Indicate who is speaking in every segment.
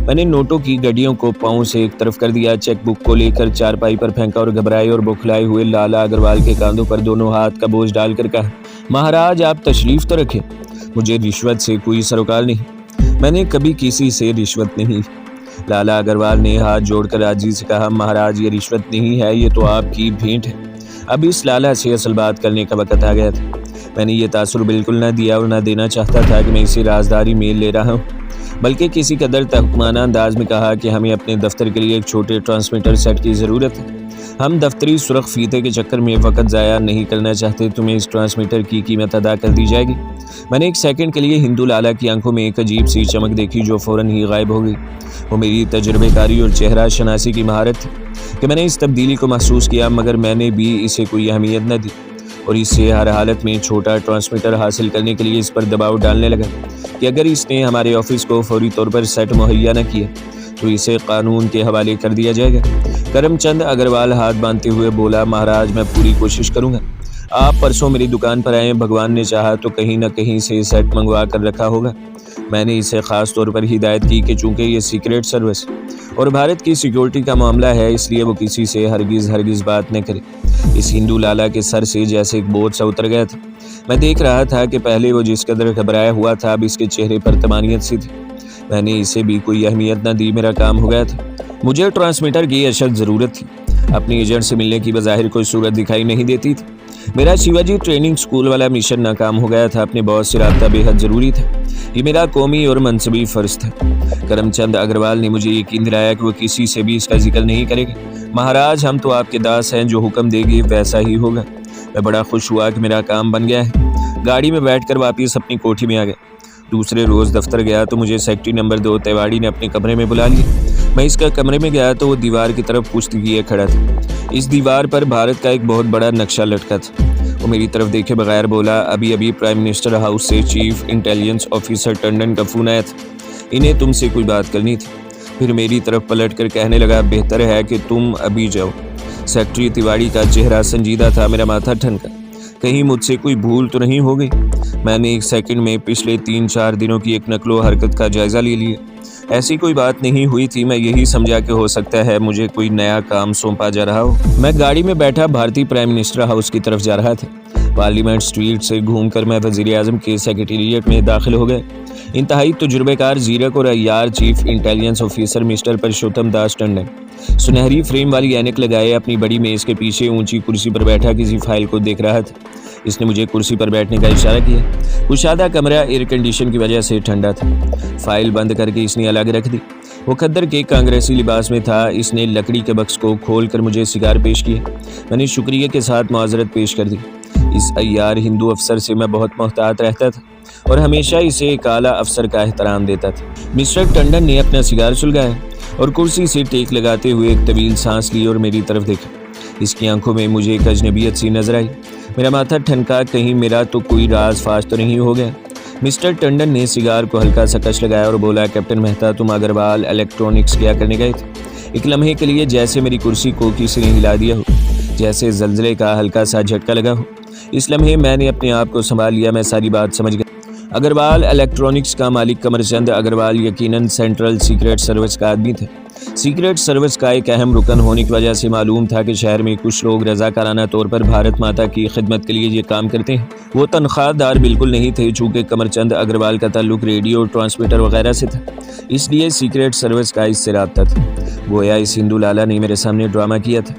Speaker 1: میں نے نوٹوں کی گڈیوں کو پاؤں سے ایک طرف کر دیا، چیک بک کو لے کر چارپائی پر پھینکا اور گھبرائے اور بوکھلائے ہوئے لالا اگروال کے کاندھوں پر دونوں ہاتھ کا بوجھ ڈال کر کہا، مہاراج آپ تشریف تو رکھیں، مجھے رشوت سے کوئی سروکار نہیں، میں نے کبھی کسی سے رشوت نہیں لی۔ لالا اگروال نے ہاتھ جوڑ کر عاجزی سے کہا، مہاراج یہ رشوت نہیں ہے، یہ تو آپ کی بھیٹ ہے۔ اب اس لالا سے اصل بات کرنے کا وقت آ گیا تھا۔ میں نے یہ تاثر بالکل نہ دیا اور نہ دینا چاہتا تھا کہ میں اسے رازداری میل لے رہا ہوں، بلکہ کسی قدر تحکمانہ انداز میں کہا کہ ہمیں اپنے دفتر کے لیے ایک چھوٹے ٹرانسمیٹر سیٹ کی ضرورت ہے۔ ہم دفتری سرخ فیتے کے چکر میں وقت ضائع نہیں کرنا چاہتے، تمہیں اس ٹرانسمیٹر کی قیمت ادا کر دی جائے گی۔ میں نے ایک سیکنڈ کے لیے ہندو لالا کی آنکھوں میں ایک عجیب سی چمک دیکھی جو فوراً ہی غائب ہو گئی۔ وہ میری تجربے کاری اور چہرہ شناسی کی مہارت تھی کہ میں نے اس تبدیلی کو محسوس کیا، مگر میں نے بھی اسے کوئی اہمیت نہ دی اور اس سے ہر حالت میں چھوٹا ٹرانسمیٹر حاصل کرنے کے لیے اس پر دباؤ ڈالنے لگا کہ اگر اس نے ہمارے آفس کو فوری طور پر سیٹ مہیا نہ کیا تو اسے قانون کے حوالے کر دیا جائے گا۔ کرم چند اگروال ہاتھ باندھتے ہوئے بولا، مہاراج میں پوری کوشش کروں گا، آپ پرسوں میری دکان پر آئیں، بھگوان نے چاہا تو کہیں نہ کہیں سے سیٹ منگوا کر رکھا ہوگا۔ میں نے اسے خاص طور پر ہدایت کی کہ چونکہ یہ سیکریٹ سروس اور بھارت کی سیکیورٹی کا معاملہ ہے، اس لیے وہ کسی سے ہرگز بات نہ کرے۔ اس ہندو لالا کے سر سے جیسے ایک بوجھ سا اتر گیا تھا۔ میں دیکھ رہا تھا کہ پہلے وہ جس قدر گھبرایا ہوا تھا، اب اس کے چہرے پر طمانینت سی تھی۔ میں نے اسے بھی کوئی اہمیت نہ دی، میرا کام ہو گیا تھا۔ مجھے ٹرانسمیٹر کی اشد ضرورت تھی، اپنی ایجنٹ سے ملنے کی بظاہر کوئی صورت دکھائی نہیں دیتی تھی۔ میرا شیواجی ٹریننگ سکول والا مشن ناکام ہو گیا تھا، اپنے باس سے رابطہ بے حد ضروری تھا، یہ میرا قومی اور منصبی فرض تھا۔ کرم چند اگروال نے مجھے یقین دلایا کہ وہ کسی سے بھی اس کا ذکر نہیں کرے گا۔ مہاراج ہم تو آپ کے داس ہیں، جو حکم دے گی ویسا ہی ہوگا۔ میں بڑا خوش ہوا کہ میرا کام بن گیا ہے۔ گاڑی میں بیٹھ کر واپس اپنی کوٹھی میں آ گیا۔ دوسرے روز دفتر گیا تو مجھے سیکٹری نمبر 2 تیواڑی نے اپنے کمرے میں بلا لیا۔ میں اس کا کمرے میں گیا تو وہ دیوار کی طرف پشت کیے کھڑا تھا۔ اس دیوار پر بھارت کا ایک بہت بڑا نقشہ لٹکا تھا۔ وہ میری طرف دیکھے بغیر بولا، ابھی پرائم منسٹر ہاؤس سے چیف انٹیلیجنس آفیسر ٹنڈن کا فون آیا تھا، انہیں تم سے کوئی بات کرنی تھی۔ پھر میری طرف پلٹ کر کہنے لگا، بہتر ہے کہ تم ابھی جاؤ۔ سیکٹری تیواڑی کا چہرہ سنجیدہ تھا، میرا ماتھا ٹھنکا، کہیں مجھ سے کوئی بھول تو نہیں ہو گئی۔ میں نے ایک سیکنڈ میں پچھلے 3-4 دنوں کی ایک نقل و حرکت کا جائزہ لے لیا۔ ایسی کوئی بات نہیں ہوئی تھی، میں یہی سمجھا کہ ہو سکتا ہے مجھے کوئی نیا کام سونپا جا رہا ہو۔ میں گاڑی میں بیٹھا بھارتی پرائم منسٹر ہاؤس کی طرف جا رہا تھا۔ پارلیمنٹ اسٹریٹ سے گھوم کر میں وزیر اعظم کے سیکریٹریٹ میں داخل ہو گیا۔ انتہائی تجربے کار، زیرک اور عیار chief intelligence officer mister Purshottam Das Tandon سنہری فریم والی اینک لگائے اپنی بڑی میز کے پیچھے اونچی کرسی پر بیٹھا کسی فائل کو دیکھ رہا تھا۔ اس نے مجھے کرسی پر بیٹھنے کا اشارہ کیا۔ کشادہ کمرہ ایئر کنڈیشن کی وجہ سے ٹھنڈا تھا۔ فائل بند کر کے اس نے الگ رکھ دی۔ وہ کھدر کے کانگریسی لباس میں تھا۔ اس نے لکڑی کے بکس کو کھول کر مجھے سگار پیش کیا۔ میں نے شکریہ کے ساتھ معذرت پیش کر دی۔ اس عیار ہندو افسر سے میں بہت محتاط رہتا تھا اور ہمیشہ اسے ایک اعلیٰ افسر کا احترام دیتا تھا۔ مسٹر ٹنڈن نے اپنا سگار سلگایا اور کرسی سے ٹیک لگاتے ہوئے ایک طویل سانس لی اور میری طرف دیکھا۔ اس کی آنکھوں میں مجھے ایک اجنبیت سی نظر آئی۔ میرا ماتھا ٹھنکا، کہیں میرا تو کوئی راز فاش تو نہیں ہو گیا۔ مسٹر ٹنڈن نے سگار کو ہلکا سا کش لگایا اور بولا، کیپٹن مہتا تم اگروال الیکٹرانکس کیا کرنے گئے تھے؟ ایک لمحے کے لیے جیسے میری کرسی کو کسی نے ہلا دیا ہو، جیسے زلزلے کا ہلکا سا جھٹکا لگا ہو۔ اس لمحے میں نے اپنے آپ کو سنبھال لیا، میں ساری بات سمجھ گیا۔ اگروال الیکٹرانکس کا مالک قمر چند اگروال یقیناً سینٹرل سیکریٹ سروس کا آدمی تھا۔ سیکریٹ سروس کا ایک اہم رکن ہونے کی وجہ سے معلوم تھا کہ شہر میں کچھ لوگ رضاکارانہ طور پر بھارت ماتا کی خدمت کے لیے یہ کام کرتے ہیں۔ وہ تنخواہ دار بالکل نہیں تھے، چونکہ قمر چند اگروال کا تعلق ریڈیو، ٹرانسمیٹر وغیرہ سے تھا، اس لیے سیکریٹ سروس کا اس سے رابطہ تھا۔ گویا اس ہندو لالا نے میرے سامنے ڈرامہ کیا تھا۔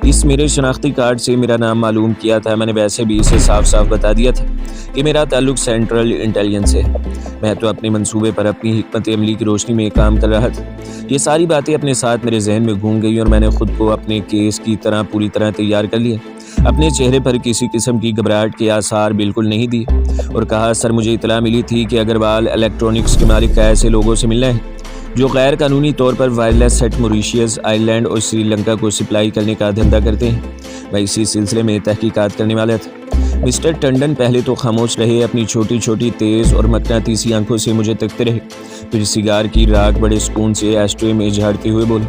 Speaker 1: اس میرے شناختی کارڈ سے میرا نام معلوم کیا تھا۔ میں نے ویسے بھی اسے صاف صاف بتا دیا تھا کہ میرا تعلق سینٹرل انٹیلیجنس سے ہے۔ میں تو اپنے منصوبے پر اپنی حکمت عملی کی روشنی میں کام کر رہا تھا۔ یہ ساری باتیں اپنے ساتھ میرے ذہن میں گھوم گئی اور میں نے خود کو اپنے کیس کی طرح پوری طرح تیار کر لیا۔ اپنے چہرے پر کسی قسم کی گھبراہٹ کے آثار بالکل نہیں دیے اور کہا، سر مجھے اطلاع ملی تھی کہ اگروال الیکٹرانکس کے مالک کا ایسے لوگوں سے ملنا ہے جو غیر قانونی طور پر وائرلیس سیٹ موریشیس، آئی لینڈ اور سری لنکا کو سپلائی کرنے کا دھندا کرتے ہیں۔ میں اسی سلسلے میں تحقیقات کرنے والا تھا۔ مسٹر ٹنڈن پہلے تو خاموش رہے، اپنی چھوٹی چھوٹی تیز اور مقناطیسی آنکھوں سے مجھے تکتے رہے، پھر سگار کی راکھ بڑے سکون سے ایشٹرے میں جھاڑتے ہوئے بولے،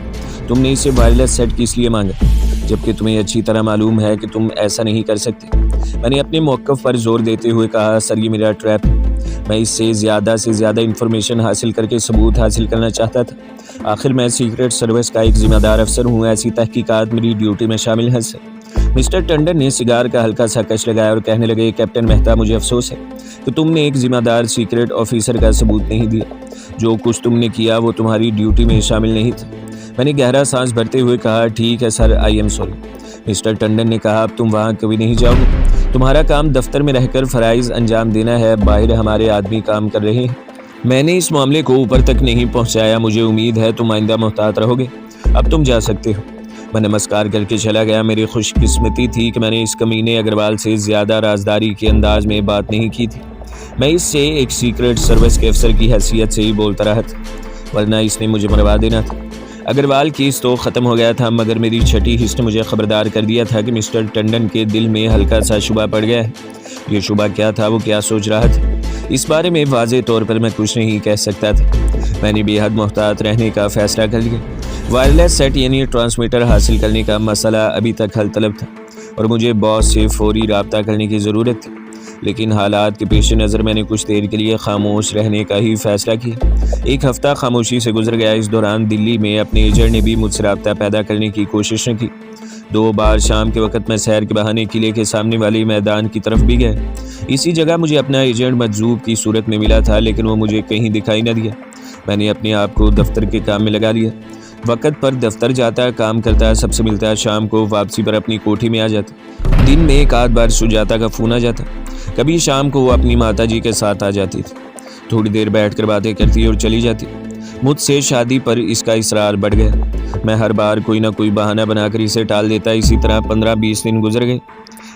Speaker 1: تم نے اسے وائرلیس سیٹ کس لیے مانگا جبکہ تمہیں اچھی طرح معلوم ہے کہ تم ایسا نہیں کر سکتے؟ میں نے اپنے موقف پر زور دیتے ہوئے کہا، سر یہ میرا ٹریپ ہے، میں اس سے زیادہ انفارمیشن حاصل کر کے ثبوت حاصل کرنا چاہتا تھا۔ آخر میں سیکرٹ سروس کا ایک ذمہ دار افسر ہوں، ایسی تحقیقات میری ڈیوٹی میں شامل ہیں سر۔ مسٹر ٹنڈن نے سگار کا ہلکا سا کش لگایا اور کہنے لگے، کیپٹن مہتا، مجھے افسوس ہے کہ تم نے ایک ذمہ دار سیکرٹ آفیسر کا ثبوت نہیں دیا۔ جو کچھ تم نے کیا وہ تمہاری ڈیوٹی میں شامل نہیں تھا۔ میں نے گہرا سانس بھرتے ہوئے کہا، ٹھیک ہے sir, I am sorry. Mister Tandon نے کہا، اب تم وہاں کبھی نہیں جاؤ گے، تمہارا کام دفتر میں رہ کر فرائض انجام دینا ہے، باہر ہمارے آدمی کام کر رہے ہیں۔ میں نے اس معاملے کو اوپر تک نہیں پہنچایا، مجھے امید ہے تم آئندہ محتاط رہو گے، اب تم جا سکتے ہو۔ میں نمسکار کر کے چلا گیا۔ میری خوش قسمتی تھی کہ میں نے اس کمینے اگروال سے زیادہ رازداری کے انداز میں بات نہیں کی تھی۔ میں اس سے ایک سیکرٹ سروس کے افسر کی حیثیت سے ہی بولتا رہا تھا، ورنہ اس نے مجھے مروا دینا تھا۔ اگروال کیس تو ختم ہو گیا تھا، مگر میری چھٹی حص نے مجھے خبردار کر دیا تھا کہ مسٹر ٹنڈن کے دل میں ہلکا سا شبہ پڑ گیا ہے۔ یہ شبہ کیا تھا، وہ کیا سوچ رہا تھا، اس بارے میں واضح طور پر میں کچھ نہیں کہہ سکتا تھا۔ میں نے بے حد محتاط رہنے کا فیصلہ کر لیا۔ وائرلیس سیٹ یعنی ٹرانسمیٹر حاصل کرنے کا مسئلہ ابھی تک حل طلب تھا اور مجھے باس سے فوری رابطہ کرنے کی ضرورت تھی، لیکن حالات کے پیش نظر میں نے کچھ دیر کے لیے خاموش رہنے کا ہی فیصلہ کیا۔ ایک ہفتہ خاموشی سے گزر گیا۔ اس دوران دلی میں اپنے ایجنٹ نے بھی مجھ سے رابطہ پیدا کرنے کی کوشش کی۔ 2 بار شام کے وقت میں سیر کے بہانے قلعے کے سامنے والے میدان کی طرف بھی گیا۔ اسی جگہ مجھے اپنا ایجنٹ مجذوب کی صورت میں ملا تھا، لیکن وہ مجھے کہیں دکھائی نہ دیا۔ میں نے اپنے آپ کو دفتر کے کام میں لگا لیا۔ وقت پر دفتر جاتا، کام کرتا، سب سے ملتا، شام کو واپسی پر اپنی کوٹھی میں آ جاتا۔ دن میں ایک آدھ بار سجاتا کا فون آ جاتا، کبھی شام کو وہ اپنی ماتا جی کے ساتھ آ جاتی تھی، تھوڑی دیر بیٹھ کر باتیں کرتی اور چلی جاتی۔ مجھ سے شادی پر اس کا اصرار بڑھ گیا۔ میں ہر بار کوئی نہ کوئی بہانہ بنا کر اسے ٹال دیتا۔ اسی طرح 15-20 دن گزر گئے۔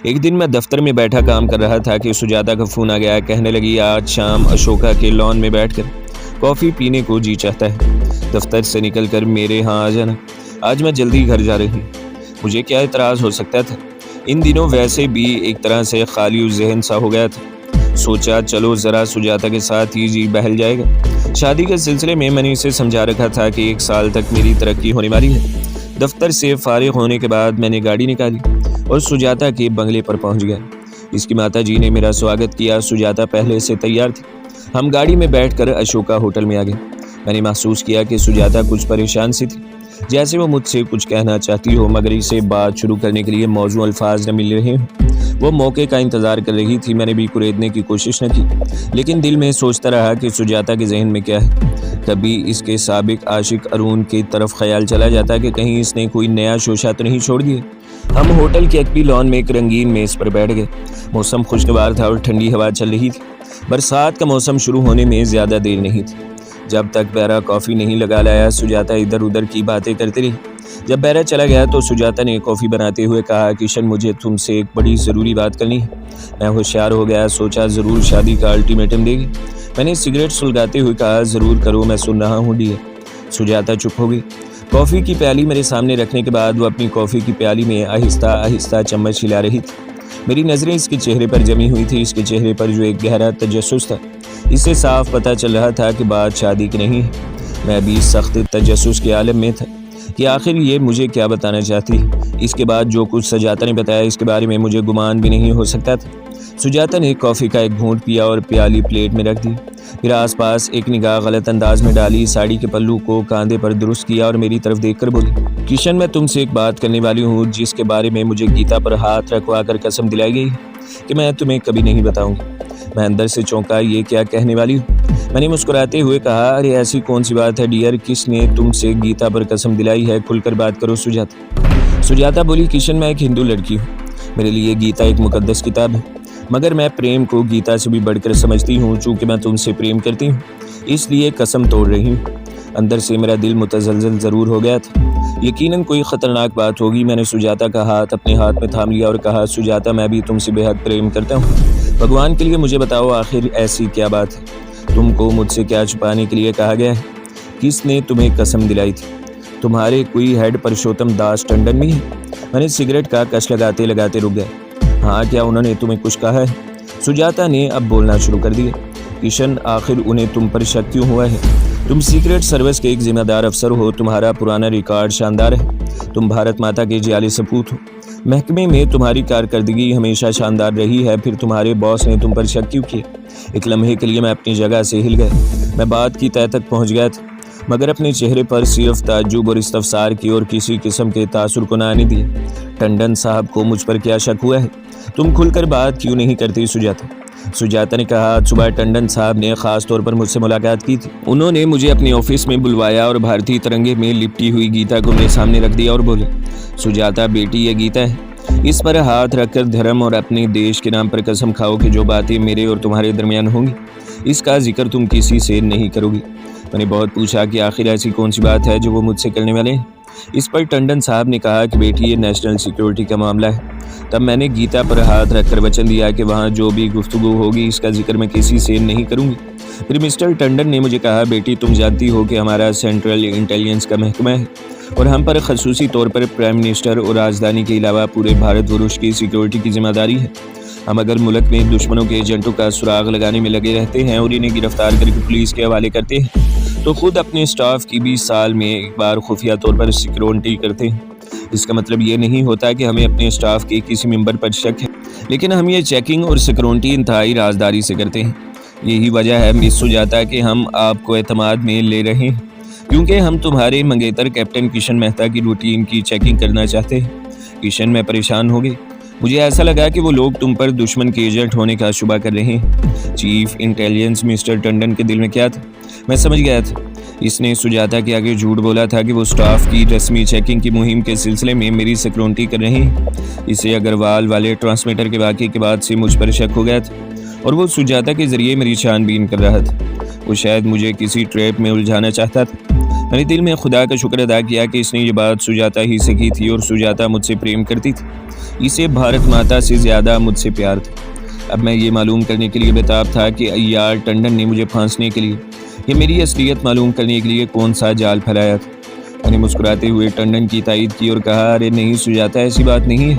Speaker 1: ایک دن میں دفتر میں بیٹھا کام کر رہا تھا کہ سجاتا کا فون آ گیا۔ کہنے لگی، آج شام اشوکا کے لان میں بیٹھ کر کافی پینے کو جی چاہتا ہے، دفتر سے نکل کر میرے ہاں آ جانا، آج میں جلدی گھر جا رہی ہوں۔ مجھے کیا اعتراض ہو سکتا تھا، ان دنوں ویسے بھی ایک طرح سے خالی ذہن سا ہو گیا تھا۔ سوچا چلو ذرا سجاتا کے ساتھ ہی جی بہل جائے گا۔ شادی کے سلسلے میں میں نے اسے سمجھا رکھا تھا کہ 1 سال تک میری ترقی ہونے والی ہے۔ دفتر سے فارغ ہونے کے بعد میں نے گاڑی نکالی اور سجاتا کے بنگلے پر پہنچ گیا۔ اس کی ماتا جی نے میرا سواگت کیا۔ سجاتا پہلے سے تیار تھی۔ ہم گاڑی میں بیٹھ کر اشوکا ہوٹل میں آ گئے۔ میں نے محسوس کیا کہ سجاتا کچھ پریشان سی تھی، جیسے وہ مجھ سے کچھ کہنا چاہتی ہو، مگر اسے بات شروع کرنے کے لیے موزوں الفاظ نہ مل رہے ہوں۔ وہ موقع کا انتظار کر رہی تھی۔ میں نے بھی کریدنے کی کوشش نہ کی، لیکن دل میں سوچتا رہا کہ سجاتا کے ذہن میں کیا ہے۔ کبھی اس کے سابق عاشق ارون کی طرف خیال چلا جاتا کہ کہیں اس نے کوئی نیا شوشہ تو نہیں چھوڑ دیا۔ ہم ہوٹل کے ایک لان میں ایک رنگین میز پر بیٹھ گئے۔ موسم خوشگوار تھا اور ٹھنڈی ہوا چل رہی تھی۔ برسات کا موسم شروع ہونے میں زیادہ دیر نہیں تھی۔ جب تک بیرا کافی نہیں لگا لایا، سجاتا ادھر ادھر کی باتیں کرتی رہی۔ جب بیرا چلا گیا تو سجاتا نے کافی بناتے ہوئے کہا، کشن مجھے تم سے ایک بڑی ضروری بات کرنی ہے۔ میں ہوشیار ہو گیا، سوچا ضرور شادی کا الٹیمیٹم دے گی۔ میں نے سگریٹ سلگاتے ہوئے کہا، ضرور کرو، میں سن رہا ہوں ڈیئر۔ سجاتا چپ ہو گئی۔ کافی کی پیالی میرے سامنے رکھنے کے بعد وہ اپنی کافی کی پیالی میں آہستہ آہستہ چمچ ہلا رہی تھی۔ میری نظریں اس کے چہرے پر جمی ہوئی تھی، اس کے چہرے پر جو ایک گہرا تجسس تھا۔ اس سے صاف پتہ چل رہا تھا کہ بات شادی کی نہیں ہے۔ میں بھی سخت تجسس کے عالم میں تھا کہ آخر یہ مجھے کیا بتانا چاہتی ہے۔ اس کے بعد جو کچھ سجاتا نے بتایا، اس کے بارے میں مجھے گمان بھی نہیں ہو سکتا تھا۔ سجاتا نے کافی کا ایک گھونٹ پیا اور پیالی پلیٹ میں رکھ دی، پھر آس پاس ایک نگاہ غلط انداز میں ڈالی، ساڑی کے پلو کو کاندھے پر درست کیا اور میری طرف دیکھ کر بولی، کشن میں تم سے ایک بات کرنے والی ہوں جس کے بارے میں مجھے گیتا پر ہاتھ رکھوا کر قسم دلائی گئی ہے کہ میں تمہیں کبھی نہیں بتاؤں گا۔ میں اندر سے چونکا، یہ کیا کہنے والی ہوں؟ میں نے مسکراتے ہوئے کہا، ارے ایسی کون سی بات ہے ڈیئر، کس نے تم سے گیتا پر قسم دلائی ہے؟ کھل کر بات کرو سجاتا۔ سجاتا بولی، کشن میں ایک ہندو لڑکی ہوں، میرے لیے گیتا ایک مقدس کتاب ہے، مگر میں پریم کو گیتا سے بھی بڑھ کر سمجھتی ہوں۔ چونکہ میں تم سے پریم کرتی ہوں اس لیے قسم توڑ رہی ہوں۔ اندر سے میرا دل متزلزل ضرور ہو گیا تھا، یقیناً کوئی خطرناک بات ہوگی۔ میں نے سجاتا کا ہاتھ اپنے ہاتھ میں تھام لیا اور کہا، سجاتا میں بھی تم سے بے حد پریم کرتا ہوں، بھگوان کے لیے مجھے بتاؤ آخر ایسی کیا بات ہے؟ تم کو مجھ سے کیا چھپانے کے لیے کہا گیا ہے؟ کس نے تمہیں قسم دلائی تھی؟ تمہارے کوئی ہیڈ پرشوتم داس ٹنڈن میں ہے؟ میں نے سگریٹ کا کش لگاتے لگاتے رک گیا۔ ہاں، کیا انہوں نے تمہیں کچھ کہا ہے؟ سجاتا نے اب بولنا شروع کر دیا۔ کشن، آخر انہیں تم پر شک کیوں ہوا ہے؟ تم سیکرٹ سروس کے ایک ذمہ دار افسر ہو، تمہارا پرانا ریکارڈ شاندار ہے، تم بھارت ماتا کے جعلی سپوت ہو، محکمے میں تمہاری کارکردگی ہمیشہ شاندار رہی ہے، پھر تمہارے باس نے تم پر شک کیوں کیا؟ ایک لمحے کے لیے میں اپنی جگہ سے ہل گیا۔ میں بات کی تہہ تک پہنچ گیا تھا، مگر اپنے چہرے پر صرف تعجب اور استفسار کی اور کسی قسم کے تاثر کو نہ آنے دیا۔ ٹنڈن صاحب کو مجھ پر کیا شک ہوا ہے؟ تم کھل کر بات کیوں نہیں کرتی سجاتا؟ سجاتا نے کہا، آج صبح ٹنڈن صاحب نے خاص طور پر مجھ سے ملاقات کی تھی۔ انہوں نے مجھے اپنے آفس میں بلوایا اور بھارتی ترنگے میں لپٹی ہوئی گیتا کو میرے سامنے رکھ دیا اور بولے، سجاتا بیٹی، یہ گیتا ہے، اس پر ہاتھ رکھ کر دھرم اور اپنے دیش کے نام پر قسم کھاؤ کہ جو باتیں میرے اور تمہارے درمیان ہوں گی اس کا ذکر تم کسی سے نہیں کرو گی۔ میں نے بہت پوچھا کہ آخر ایسی کون سی بات ہے جو وہ مجھ سے کرنے والے ہیں؟ اس پر ٹنڈن صاحب نے کہا کہ بیٹی، یہ نیشنل سیکیورٹی کا معاملہ ہے۔ تب میں نے گیتا پر ہاتھ رکھ کر وچن دیا کہ وہاں جو بھی گفتگو ہوگی اس کا ذکر میں کسی سے نہیں کروں گی۔ پھر مسٹر ٹنڈن نے مجھے کہا، بیٹی، تم جانتی ہو کہ ہمارا سینٹرل انٹیلیجنس کا محکمہ ہے اور ہم پر خصوصی طور پر پرائم منسٹر اور راجدھانی کے علاوہ پورے بھارت ورش کی سیکیورٹی کی ذمہ داری ہے۔ ہم اگر ملک میں دشمنوں کے ایجنٹوں کا سراغ لگانے میں لگے رہتے ہیں اور انہیں گرفتار کر کے پولیس کے حوالے کرتے ہیں تو خود اپنے سٹاف کی بھی سال میں ایک بار خفیہ طور پر سیکیورٹی کرتے ہیں۔ اس کا مطلب یہ نہیں ہوتا کہ ہمیں اپنے سٹاف کے کسی ممبر پر شک ہے، لیکن ہم یہ چیکنگ اور سیکیورٹی انتہائی رازداری سے کرتے ہیں۔ یہی وجہ ہے مس سجاتا کہ ہم آپ کو اعتماد میں لے رہے ہیں، کیونکہ ہم تمہارے منگیتر کیپٹن کشن مہتا کی روٹین کی چیکنگ کرنا چاہتے ہیں۔ کشن میں پریشان ہو گئی۔ مجھے ایسا لگا کہ وہ لوگ تم پر دشمن کے ایجنٹ ہونے کا شبہ کر رہے ہیں۔ چیف انٹیلیجنس مسٹر ٹنڈن کے دل میں کیا تھا میں سمجھ گیا تھا۔ اس نے سجاتا کے آگے جھوٹ بولا تھا کہ وہ سٹاف کی رسمی چیکنگ کی مہم کے سلسلے میں میری سیکیورٹی کر رہے ہیں۔ اسے اگروال والے ٹرانسمیٹر کے واقعے کے بعد سے مجھ پر شک ہو گیا تھا اور وہ سجاتا کے ذریعے میری چھان بین کر رہا تھا۔ وہ شاید مجھے کسی ٹریپ میں الجھانا چاہتا تھا۔ میں نے دل میں خدا کا شکر ادا کیا کہ اس نے یہ بات سجاتا ہی سے کی تھی اور سجاتا مجھ سے پریم کرتی تھی۔ اسے بھارت ماتا سے زیادہ مجھ سے پیار تھا۔ اب میں یہ معلوم کرنے کے لیے بےتاب تھا کہ عیار ٹنڈن نے مجھے پھانسنے کے لیے یا میری اصلیت معلوم کرنے کے لیے کون سا جال پھیلایا تھا۔ میں نے مسکراتے ہوئے ٹنڈن کی تائید کی اور کہا، ارے نہیں سجاتا، ایسی بات نہیں ہے۔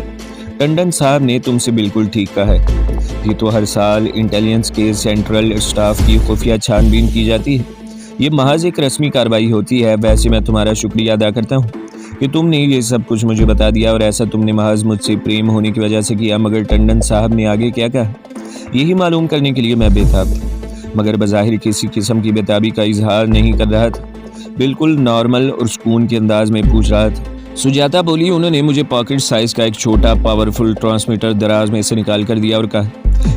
Speaker 1: ٹنڈن صاحب نے تم سے بالکل ٹھیک کہا ہے۔ یہ تو ہر سال انٹیلیجنس کے سینٹرل اسٹاف کی خفیہ چھان بین کی جاتی ہے۔ یہ محض ایک رسمی کارروائی ہوتی ہے۔ ویسے میں تمہارا شکریہ ادا کرتا ہوں کہ تم نے یہ سب کچھ مجھے بتا دیا اور ایسا تم نے محض مجھ سے پریم ہونے کی وجہ سے کیا۔ مگر ٹنڈن صاحب نے آگے کیا کہا؟ یہی معلوم کرنے کے لیے میں بےتاب تھا، مگر بظاہر کسی قسم کی بےتابی کا اظہار نہیں کر رہا تھا، بالکل نارمل اور سکون کے انداز میں پوچھ رہا تھا۔ سجاتا بولی، انہوں نے مجھے پاکٹ سائز کا ایک چھوٹا پاورفل ٹرانسمیٹر دراز میں سے نکال کر دیا اور کہا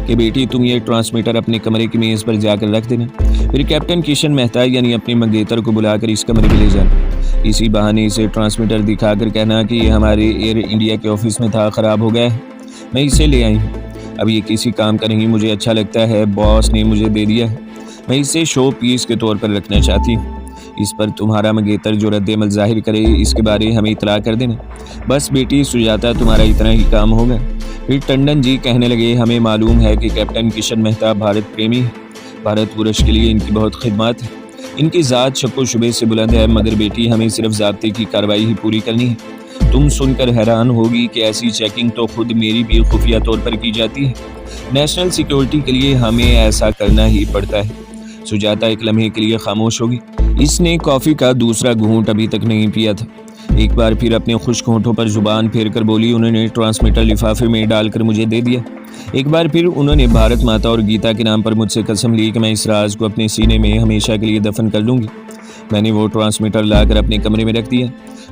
Speaker 1: کہ بیٹی، تم یہ ٹرانسمیٹر اپنے کمرے کی میز پر جا کر رکھ دینا، پھر کیپٹن کشن مہتا یعنی اپنے منگیتر کو بلا کر اس کمرے میں لے جانا۔ اسی بہانے اسے ٹرانسمیٹر دکھا کر کہنا کہ یہ ہمارے ایئر انڈیا کے آفس میں تھا، خراب ہو گیا ہے، میں اسے لے آئی ہوں۔ اب یہ کسی کام کا نہیں، مجھے اچھا لگتا ہے، باس نے مجھے دے دیا ہے، میں اسے شو پیس کے طور پر رکھنا چاہتی ہوں۔ اس پر تمہارا منگیتر جو رد عمل ظاہر کرے اس کے بارے ہمیں اطلاع کر دینا۔ بس بیٹی سجاتا، تمہارا اتنا ہی کام ہوگا۔ پھر ٹنڈن جی کہنے لگے، ہمیں معلوم ہے کہ کیپٹن کشن مہتا بھارت پریمی ہے، بھارت ورش کے لیے ان کی بہت خدمات ہے، ان کی ذات شک و شبے سے بلند ہے، مگر بیٹی ہمیں صرف ضابطے کی کارروائی ہی پوری کرنی ہے۔ تم سن کر حیران ہوگی کہ ایسی چیکنگ تو خود میری بھی خفیہ طور پر کی جاتی ہے۔ نیشنل سیکیورٹی کے لیے ہمیں ایسا کرنا ہی پڑتا ہے۔ سجاتا ایک لمحے کے لیے خاموش ہوگی۔ اس نے کافی کا دوسرا گھونٹ ابھی تک نہیں پیا تھا۔ ایک بار پھر اپنے خشک ہونٹوں پر زبان پھیر کر بولی، انہوں نے ٹرانسمیٹر لفافے میں ڈال کر مجھے دے دیا۔ ایک بار پھر انہوں نے بھارت ماتا اور گیتا کے نام پر مجھ سے قسم لی کہ میں اس راز کو اپنے سینے میں ہمیشہ کے لیے دفن کر دوں گی۔ میں نے وہ ٹرانسمیٹر لا کر اپنے کمرے میں رکھ دیا۔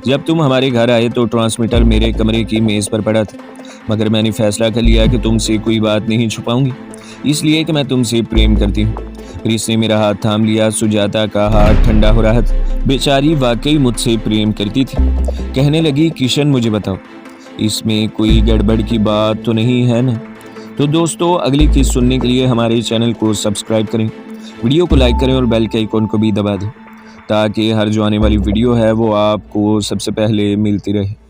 Speaker 1: جب تم ہمارے گھر آئے تو ٹرانسمیٹر میرے کمرے کی میز پر پڑا تھا، مگر میں نے فیصلہ کر لیا کہ تم سے کوئی بات نہیں چھپاؤں گی، اس لیے کہ میں تم سے پریم کرتی ہوں۔ پھر اس نے میرا ہاتھ تھام لیا۔ سجاتا کا ہاتھ ٹھنڈا ہو رہا تھا، بیچاری واقعی مجھ سے پریم کرتی تھی۔ کہنے لگی، کشن مجھے بتاؤ، اس میں کوئی گڑبڑ کی بات تو نہیں ہے نا؟ تو دوستو، اگلی قسط سننے کے لیے ہمارے چینل کو سبسکرائب کریں، ویڈیو کو لائک کریں اور بیل کے آئیکن کو بھی دبا دیں تاکہ ہر جو آنے والی ویڈیو ہے وہ آپ کو سب سے پہلے ملتی رہے۔